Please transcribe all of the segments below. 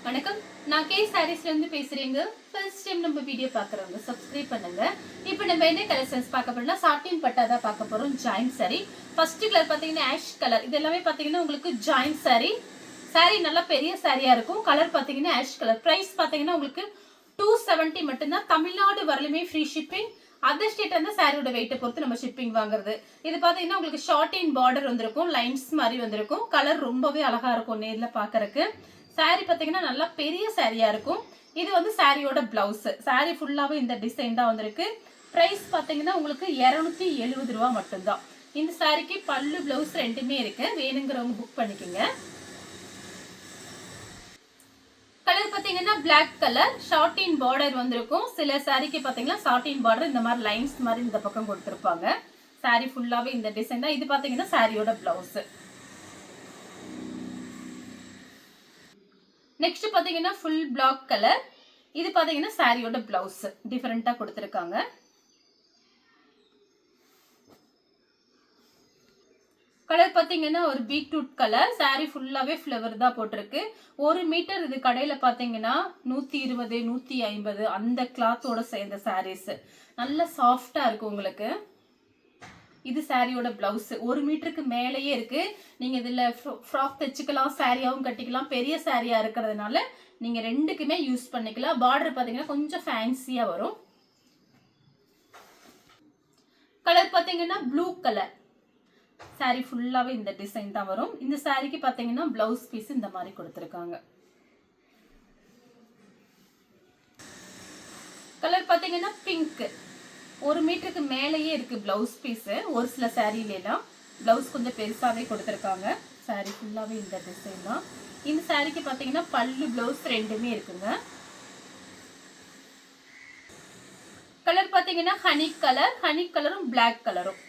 வணக்கம். நான் கே சாரீஸ்ல இருந்து பேசுறேங்க. ஃபர்ஸ்ட் டைம் நம்ம வீடியோ பார்க்குறவங்க சப்ஸ்கிரைப் பண்ணுங்க. இப்போ நம்ம என்ன கலெக்ஷன்ஸ் பார்க்க போறோம்னா சாட்டின் பட்டா தான் பார்க்க போறோம். Join sorry. ஃபர்ஸ்ட் கலர் பார்த்தீங்கன்னா ஆஷ் கலர். இது எல்லாமே பார்த்தீங்கன்னா உங்களுக்கு ஜாயின் சாரி. சாரி நல்லா பெரிய சாரியா இருக்கும். கலர் பார்த்தீங்கன்னா ஆஷ் கலர். பிரைஸ் பார்த்தீங்கன்னா உங்களுக்கு 270 மட்டும்தான். தமிழ்நாடு வரலுமே ஃப்ரீ ஷிப்பிங். அதர் ஸ்டேட் வந்து சாரியோட வெயிட்டை பொறுத்து நம்ம ஷிப்பிங் வாங்குறது. இது பார்த்தீங்கன்னா உங்களுக்கு ஷார்ட்டின் பார்டர் வந்திருக்கும், லைன்ஸ் மாதிரி வந்திருக்கும். கலர் ரொம்பவே அழகா இருக்கும் நேரில் பார்க்கறக்கு. சாரி பார்த்தீங்கன்னா நல்லா பெரிய சாரியா இருக்கும். இது வந்து சாரியோட பிளவுஸ். சாரி ஃபுல்லாவே இந்த டிசைன் தான் வந்திருக்கு. பிரைஸ் பார்த்தீங்கன்னா உங்களுக்கு 270 ரூபா மட்டும்தான். இந்த சாரிக்கு பல்லு பிளவுஸ் ரெண்டுமே இருக்கு. வேணுங்கிறவங்க புக் பண்ணிக்கோங்க. கலர் பார்த்தீங்கன்னா பிளாக் கலர் ஷார்ட்டின் பார்டர் வந்திருக்கும். சில சாரிக்கு பார்த்தீங்கன்னா ஷார்ட்டின் பார்டர் இந்த மாதிரி லைன்ஸ் மாதிரி இந்த பக்கம் கொடுத்துருப்பாங்க. சாரி ஃபுல்லாவே இந்த டிசைன் தான். இது பார்த்தீங்கன்னா சாரியோட பிளவுஸ். நெக்ஸ்ட் பாத்தீங்கன்னா ஃபுல் பிளாக் கலர். இது பாத்தீங்கன்னா சாரியோட பிளவுஸ் டிஃபரெண்டா கொடுத்திருக்காங்க. கலர் பாத்தீங்கன்னா ஒரு பீட்ரூட் கலர். சாரி ஃபுல்லாவே ஃப்ளவர் தான் போட்டிருக்கு. 1 மீட்டர் இது கடையில பாத்தீங்கன்னா 120 150 அந்த கிளாத்தோட சேர்ந்த சாரீஸ். நல்ல சாஃப்டா இருக்கு உங்களுக்கு. இது சாரியோட பிளவுஸ் 1 மீட்டருக்கு மேலேயே இருக்கு. நீங்க இதுல ஃப்ராக் தைச்சுக்கலாம், சாரியாவும் கட்டிக்கலாம். பெரிய சாரியா இருக்கிறதுனால நீங்க ரெண்டுக்குமே யூஸ் பண்ணிக்கலாம். பார்டர் பாத்தீங்கன்னா கொஞ்சம் ஃபேன்சியா வரும். கலர் பாத்தீங்கன்னா ப்ளூ கலர். சாரி ஃபுல்லாவே இந்த டிசைன் தான் வரும். இந்த சாரிக்கு பாத்தீங்கன்னா பிளவுஸ் பீஸ் இந்த மாதிரி கொடுத்திருக்காங்க. கலர் பாத்தீங்கன்னா பிங்க். 1 மீட்டருக்கு மேலேயே இருக்கு பிளவுஸ் பீஸ். ஒரு சில சாரியில எல்லாம் பிளவுஸ் கொஞ்சம் பெருசாவே கொடுத்திருக்காங்க. சாரி ஃபுல்லாவே இந்த டிசைன் தான். இந்த சாரிக்கு பாத்தீங்கன்னா பல்லு பிளவுஸ் ரெண்டுமே இருக்குங்க. கலர் பாத்தீங்கன்னா ஹனி கலர். ஹனி கலரும் பிளாக் கலரும்.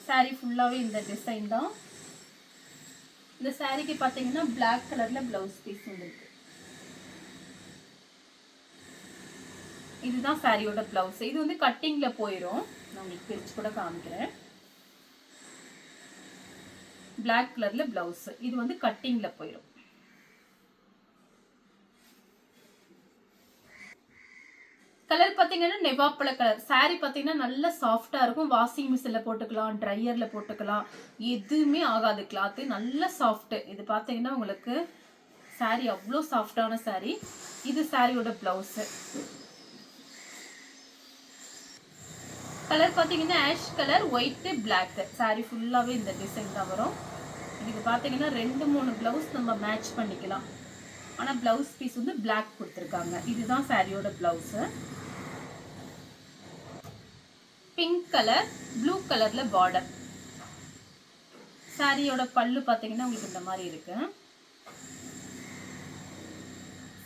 சாரி ஃபுல்லாவே இந்த டிசைன் தான். இந்த சாரிக்கு பாத்தீங்கன்னா பிளாக் கலர்ல பிளவுஸ் பீஸ் இருக்கு. இதுதான் சாரியோட பிளவுஸ். இது வந்து கட்டிங்ல போயிடும். நான் உங்களுக்கு பிரிச்சு கூட காமிக்கிறேன். பிளாக் கலர்ல பிளவுஸ். இது வந்து கட்டிங்ல போயிடும். கலர் பாத்தீங்கன்னா நெவாப்பழ கலர். சாரி பாத்தீங்கன்னா நல்ல சாஃப்டா இருக்கும். வாஷிங் மிஷின்ல போட்டுக்கலாம், ட்ரையர்ல போட்டுக்கலாம். எதுவுமே ஆகாது. கிளாத் நல்ல சாஃப்ட். இது பாத்தீங்கன்னா உங்களுக்கு சாரி அவ்வளோ சாஃப்டான சாரி. இது சாரியோட பிளவுஸ். கலர் பாத்தீங்கன்னா ash colour, white, black. Sari ஃபுல்லாவே இந்த டிசைன் தான் வரும். இதுக்கு பாத்தீங்கன்னா 2-3 பிளவுஸ் நம்ம மேட்ச் பண்ணிக்கலாம். ஆனா பிளவுஸ் பீஸ் வந்து பிளாக் கொடுத்திருக்காங்க. இதுதான் சாரியோட பிளவுஸ். பிங்க் கலர், ப்ளூ கலர்ல பார்டர். சாரியோட பல்லு பாத்தீங்கன்னா உங்களுக்கு இந்த மாதிரி இருக்கு.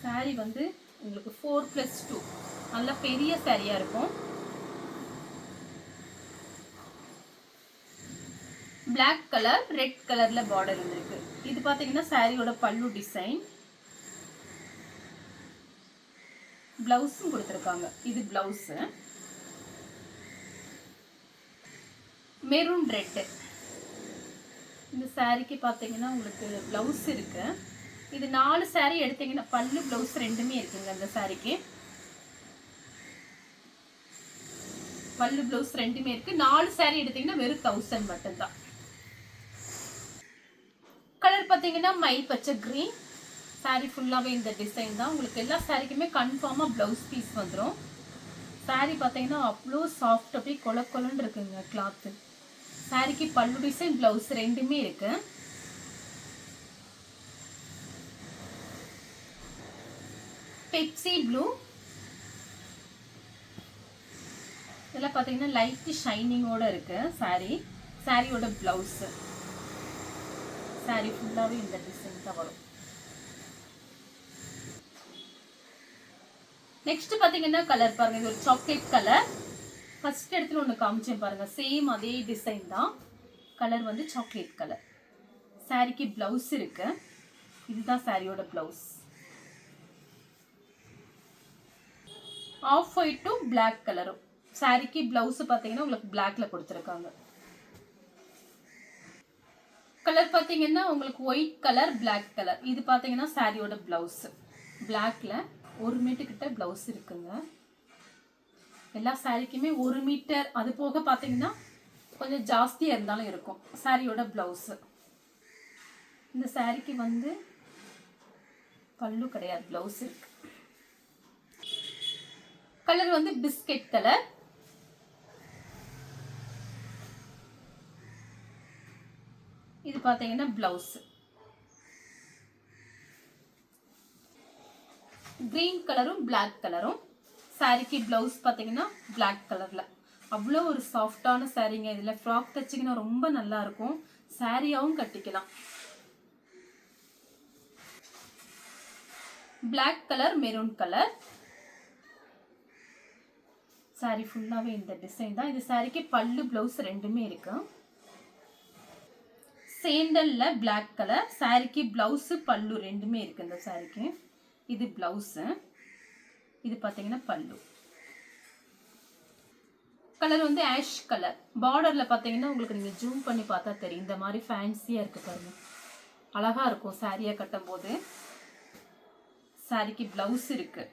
சாரி வந்து உங்களுக்கு 4+2 நல்ல பெரிய சாரியா இருக்கும். பிளாக் கலர், ரெட் கலர்ல பார்டர் இருக்கு. இது பாத்தீங்கன்னா சாரியோட பல்லு டிசைன். பிளவுஸும் கொடுத்திருக்காங்க. இது பிளவுஸ். Maroon red. இந்த சாரிக்கு பாத்தீங்கன்னா உங்களுக்கு பிளவுஸ் இருக்கு. இது 4 சாரி எடுத்தீங்கன்னா பல்லு பிளவுஸ் ரெண்டுமே இருக்குங்க. இந்த சாரிக்கு பல்லு பிளவுஸ் ரெண்டுமே இருக்கு. 4 சாரி எடுத்தீங்கன்னா வெறும் 1000 மட்டும்தான். கலர் பாத்தீங்கன்னா மயில் பச்சை கிரீன். சாரி ஃபுல்லாவே இந்த டிசைன் தான். உங்களுக்கு எல்லா சாரிக்குமே கன்ஃபார்மா பிளவுஸ் பீஸ் வந்துடும். சாரி பாத்தீங்கன்னா அவ்வளோ சாஃப்ட், அப்படியே கொல கொலன்னு இருக்குங்க கிளாத். சாரிக்கு பல்லு டிசைன், பிளவுஸ் ரெண்டுமே இருக்கு. Pepsi blue. இதெல்லாம் பாத்தீங்கன்னா லைட் ஷைனிங்கோட இருக்கு சாரி. சாரியோட பிளவுஸ். சாரி ஃபுல்லாவே இந்த டிசைன் தான் வரும். நெக்ஸ்ட் பாத்தீங்கன்னா கலர் பாருங்க. இது ஒரு சாக்லேட் கலர். ஃபர்ஸ்ட் இடத்துல ஒன்று காமிச்சேன் பாருங்க. சேம் அதே டிசைன் தான். கலர் வந்து சாக்லேட் கலர். சாரிக்கு பிளவுஸ் இருக்கு. இதுதான் சாரியோட blouse. Off white to black கலரும். சாரிக்கு பிளவுஸ் பாத்தீங்கன்னா உங்களுக்கு பிளாக்ல கொடுத்துருக்காங்க. கலர் பார்த்தீங்கன்னா உங்களுக்கு ஒயிட் கலர், பிளாக் கலர். இது பார்த்தீங்கன்னா சாரியோட பிளவுஸ். பிளாக்ல 1 மீட்டர் கிட்ட பிளவுஸ் இருக்குங்க. எல்லா சாரிக்குமே 1 மீட்டர், அது போக பார்த்தீங்கன்னா கொஞ்சம் ஜாஸ்தியாக இருந்தாலும் இருக்கும் சாரியோட பிளவுஸ். இந்த சாரிக்கு வந்து பல்லு கிடையாது, பிளவுஸ் இருக்கு. கலர் வந்து பிஸ்கெட் கலர். இது பார்த்தீங்கன்னா பிளவுஸ். கிரீன் கலரும் பிளாக் கலரும். சாரிக்கு பிளவுஸ் பார்த்தீங்கன்னா பிளாக் கலர்ல. அவ்வளோ ஒரு சாஃப்டான சாரீங்க. இதில் ஃப்ராக் தைச்சிங்கன்னா ரொம்ப நல்லா இருக்கும். சாரியாவும் கட்டிக்கலாம். Black colour, maroon colour. Sari ஃபுல்லாகவே இந்த டிசைன் தான். இந்த சாரிக்கு பல்லு, பிளவுஸ் ரெண்டுமே இருக்கு. சேண்டல்ல பிளாக் கலர். சாரிக்கு பிளவுஸ், பல்லு ரெண்டுமே இருக்கு இந்த சாரிக்கு. இது பிளவுஸ். இது பார்த்தீங்கன்னா பல்லு. கலர் வந்து ஆஷ் கலர். பார்டர்ல பார்த்தீங்கன்னா உங்களுக்கு நீங்க ஜூம் பண்ணி பார்த்தா தெரியும். இந்த மாதிரி ஃபேன்சியா இருக்கு பாருங்க. அழகா இருக்கும் சாரியா கட்டும் போது. சாரிக்கு பிளவுஸ் இருக்கு.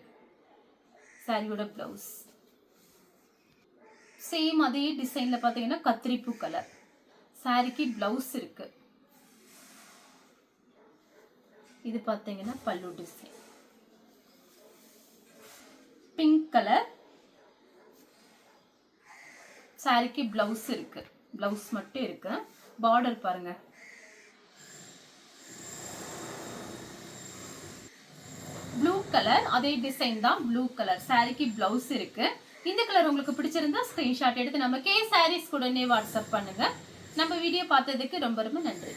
சாரியோட பிளவுஸ் சேம் அதே டிசைன்ல பார்த்தீங்கன்னா கத்திரிப்பூ கலர். சாரிக்கு பிளவுஸ் இருக்கு. இது பார்த்தீங்கன்னா பல்லு டிசைன். Pink colour. சாரிக்கு பிளவுஸ் இருக்கு. பிளவுஸ் மட்டும் இருக்கு. பார்டர் பாருங்க. Blue colour. அதே டிசைன் தான், ப்ளூ கலர். சாரிக்கு பிளவுஸ் இருக்கு. இந்த கலர் உங்களுக்கு பிடிச்சிருந்தா ஸ்கிரீன்ஷாட் எடுத்து நம்ம கே சாரீஸ் உடனே வாட்ஸ்அப் பண்ணுங்க. நம்ம வீடியோ பார்த்ததுக்கு ரொம்ப ரொம்ப நன்றி.